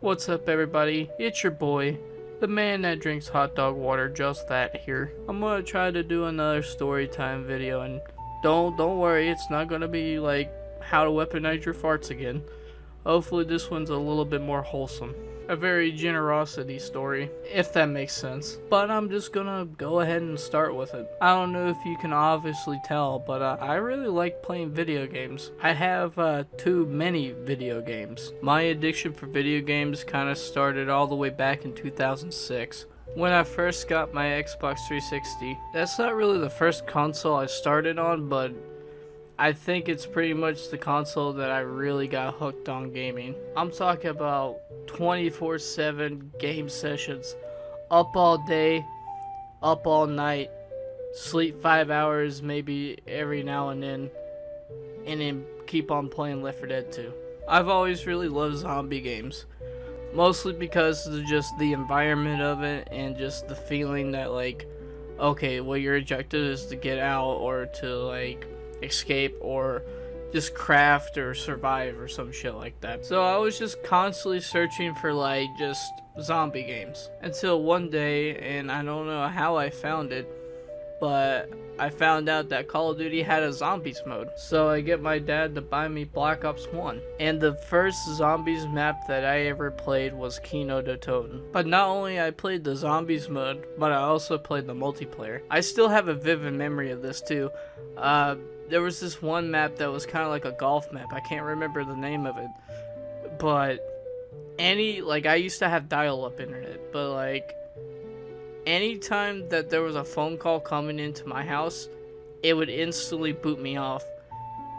What's up, everybody? It's your boy, the man that drinks hot dog water, just that here. I'm gonna try to do another story time video, and don't worry, it's not gonna be like how to weaponize your farts again. Hopefully this one's a little bit more wholesome. A very generosity story, if that makes sense. But I'm just gonna go ahead and start with it. I don't know if you can obviously tell, but I really like playing video games. I have too many video games. My addiction for video games kind of started all the way back in 2006. When I first got my Xbox 360. That's not really the first console I started on, but I think it's pretty much the console that I really got hooked on gaming. I'm talking about 24/7 game sessions, up all day, up all night, sleep 5 hours maybe every now and then keep on playing Left 4 Dead 2. I've always really loved zombie games, mostly because of just the environment of it and just the feeling that, like, okay, well, your objective is to get out or to like escape or just craft or survive or some shit like that. So I was just constantly searching for like just zombie games until one day, and I don't know how I found it, but I found out that Call of Duty had a zombies mode. So I get my dad to buy me Black Ops 1. And the first zombies map that I ever played was Kino de Toten. But not only I played the zombies mode, but I also played the multiplayer. I still have a vivid memory of this too. There was this one map that was kind of like a golf map. I can't remember the name of it. But I used to have dial-up internet, but like anytime that there was a phone call coming into my house, it would instantly boot me off.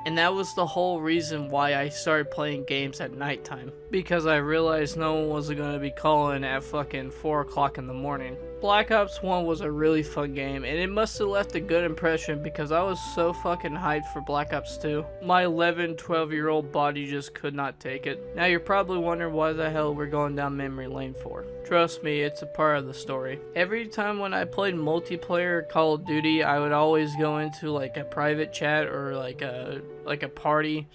And that was the whole reason why I started playing games at nighttime, because I realized no one was going to be calling at fucking 4 o'clock in the morning. Black Ops 1 was a really fun game, and it must have left a good impression because I was so fucking hyped for Black Ops 2. My 12-year-old body just could not take it. Now you're probably wondering why the hell we're going down memory lane for. Trust me, it's a part of the story. Every time when I played multiplayer Call of Duty, I would always go into like a private chat or like a party.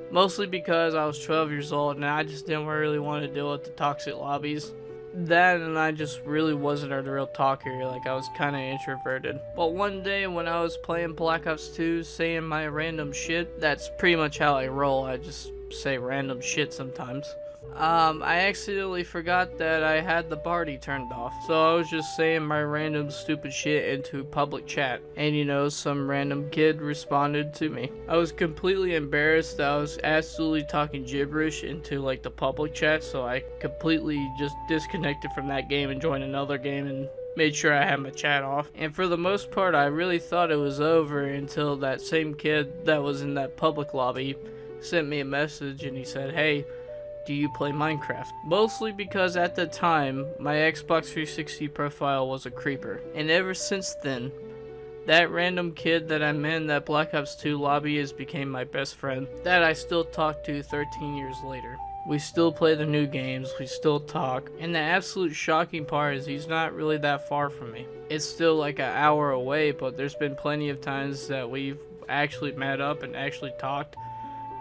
Mostly because I was 12 years old and I just didn't really want to deal with the toxic lobbies. That, and I just really wasn't a real talker, like I was kind of introverted. But one day when I was playing Black Ops 2, saying my random shit, that's pretty much how I roll, I just say random shit sometimes. I accidentally forgot that I had the party turned off, so I was just saying my random stupid shit into public chat, and you know, some random kid responded to me. I was completely embarrassed that I was absolutely talking gibberish into like the public chat, so I completely just disconnected from that game and joined another game and made sure I had my chat off. And for the most part, I really thought it was over until that same kid that was in that public lobby sent me a message and he said, "Hey, do you play Minecraft?" Mostly because at the time, my Xbox 360 profile was a creeper. And ever since then, that random kid that I met in that Black Ops 2 lobby has became my best friend that I still talk to 13 years later. We still play the new games, we still talk, and the absolute shocking part is he's not really that far from me. It's still like an hour away, but there's been plenty of times that we've actually met up and actually talked.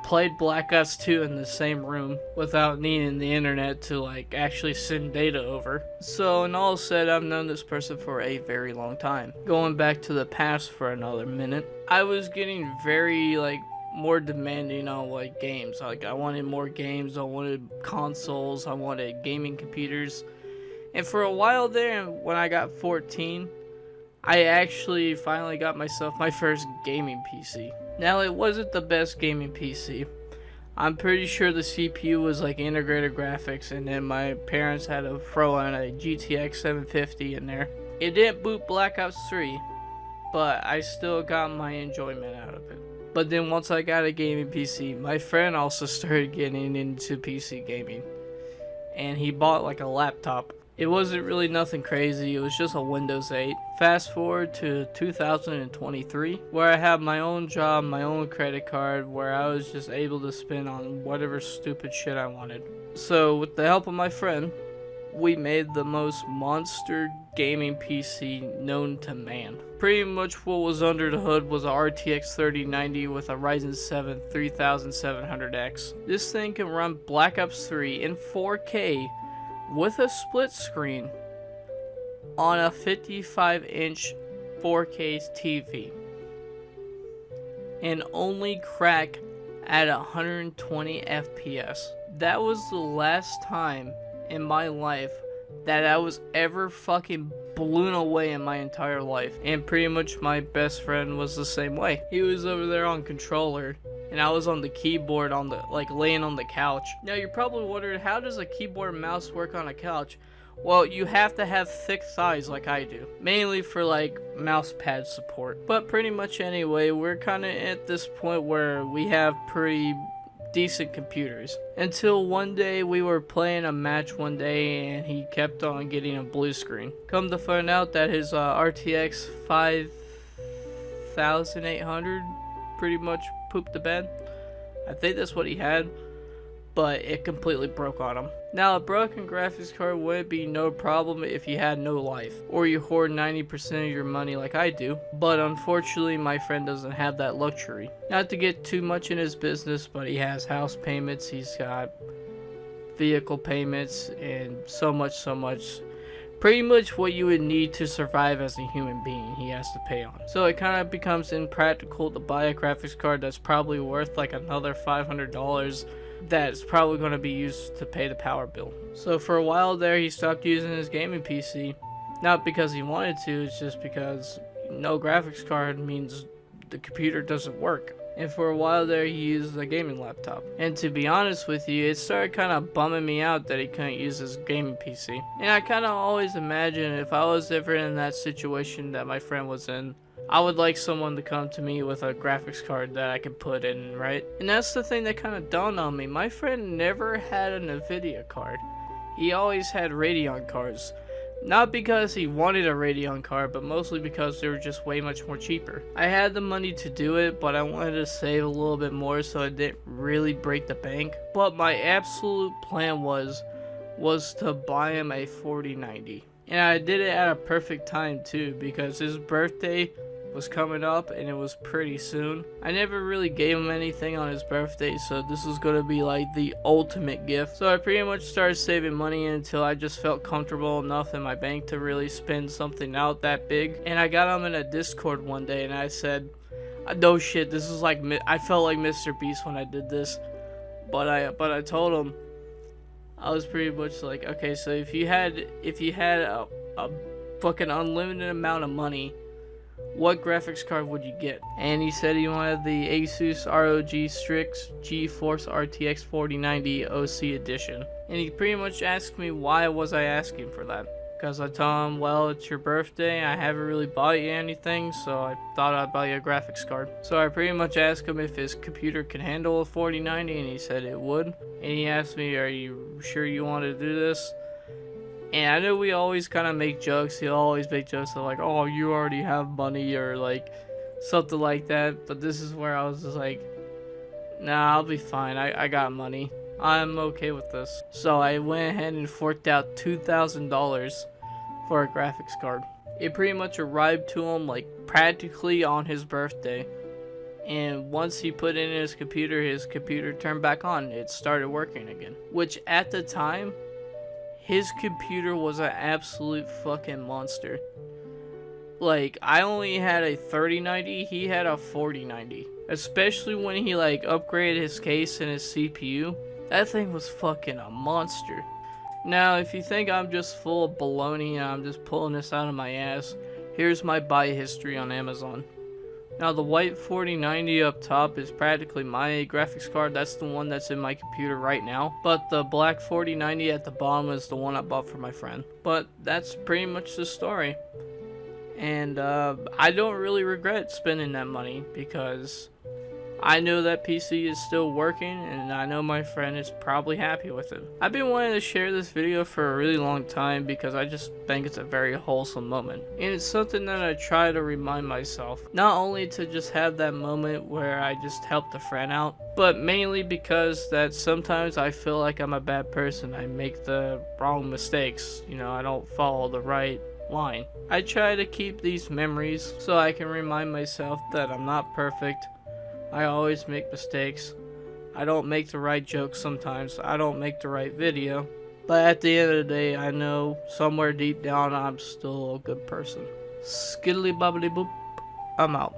Played Black Ops 2 in the same room without needing the internet to like actually send data over. So in all said, I've known this person for a very long time. Going back to the past for another minute, I was getting very like more demanding on like games. Like I wanted more games, I wanted consoles, I wanted gaming computers. And for a while there, when I got 14, I actually finally got myself my first gaming PC. Now, it wasn't the best gaming PC. I'm pretty sure the CPU was like integrated graphics, and then my parents had to throw in a GTX 750 in there. It didn't boot Black Ops 3, but I still got my enjoyment out of it. But then once I got a gaming PC, my friend also started getting into PC gaming, and he bought like a laptop. It wasn't really nothing crazy, it was just a Windows 8. Fast forward to 2023, where I have my own job, my own credit card, where I was just able to spend on whatever stupid shit I wanted. So with the help of my friend, we made the most monster gaming PC known to man. Pretty much what was under the hood was a RTX 3090 with a Ryzen 7 3700X. This thing can run Black Ops 3 in 4K with a split screen on a 55-inch 4K TV and only crack at 120 FPS. That was the last time in my life that I was ever fucking blown away in my entire life. And pretty much my best friend was the same way. He was over there on controller and I was on the keyboard on the laying on the couch. Now you're probably wondering, how does a keyboard and mouse work on a couch? Well, you have to have thick thighs like I do, mainly for like mouse pad support. But pretty much anyway, we're kind of at this point where we have pretty decent computers. Until one day we were playing a match one day and he kept on getting a blue screen. Come to find out that his RTX 5800 pretty much pooped the bed. I think that's what he had, but it completely broke on him. Now, a broken graphics card would be no problem if you had no life, or you hoard 90% of your money like I do, but unfortunately my friend doesn't have that luxury. Not to get too much in his business, but he has house payments, he's got vehicle payments, and so much. Pretty much what you would need to survive as a human being, he has to pay on. So it kind of becomes impractical to buy a graphics card that's probably worth like another $500 that's probably going to be used to pay the power bill. So for a while there, he stopped using his gaming PC. Not because he wanted to, it's just because no graphics card means the computer doesn't work. And for a while there, he used a gaming laptop. And to be honest with you, it started kind of bumming me out that he couldn't use his gaming PC. And I kind of always imagined if I was ever in that situation that my friend was in, I would like someone to come to me with a graphics card that I could put in, right? And that's the thing that kind of dawned on me. My friend never had a NVIDIA card. He always had Radeon cards. Not because he wanted a Radeon card, but mostly because they were just way much more cheaper. I had the money to do it, but I wanted to save a little bit more so it didn't really break the bank. But my absolute plan was to buy him a 4090. And I did it at a perfect time too, because his birthday was coming up and it was pretty soon. I never really gave him anything on his birthday, so this was going to be like the ultimate gift. So I pretty much started saving money until I just felt comfortable enough in my bank to really spend something out that big. And I got him in a Discord one day and I said, no shit, this is like, I felt like Mr. Beast when I did this. But I told him, I was pretty much like, okay, so if you had a fucking unlimited amount of money, what graphics card would you get? And he said he wanted the Asus ROG Strix GeForce RTX 4090 OC edition. And he pretty much asked me why was I asking for that. Because I told him, well, it's your birthday, I haven't really bought you anything, so I thought I'd buy you a graphics card. So I pretty much asked him if his computer could handle a 4090, and he said it would. And he asked me, are you sure you want to do this? And I know we always kind of make jokes. He'll always make jokes of like, oh, you already have money or like something like that. But this is where I was just like, nah, I'll be fine. I got money. I'm okay with this. So I went ahead and forked out $2,000 for a graphics card. It pretty much arrived to him like practically on his birthday. And once he put it in his computer turned back on. It started working again. Which at the time, his computer was an absolute fucking monster. Like, I only had a 3090, he had a 4090. Especially when he like upgraded his case and his CPU. That thing was fucking a monster. Now, if you think I'm just full of baloney and I'm just pulling this out of my ass, here's my buy history on Amazon. Now, the white 4090 up top is practically my graphics card. That's the one that's in my computer right now. But the black 4090 at the bottom is the one I bought for my friend. But that's pretty much the story. And I don't really regret spending that money because I know that PC is still working, and I know my friend is probably happy with it. I've been wanting to share this video for a really long time because I just think it's a very wholesome moment. And it's something that I try to remind myself, not only to just have that moment where I just helped a friend out, but mainly because that sometimes I feel like I'm a bad person. I make the wrong mistakes, I don't follow the right line. I try to keep these memories so I can remind myself that I'm not perfect. I always make mistakes. I don't make the right jokes sometimes. I don't make the right video. But at the end of the day, I know somewhere deep down I'm still a good person. Skiddly bobbly boop. I'm out.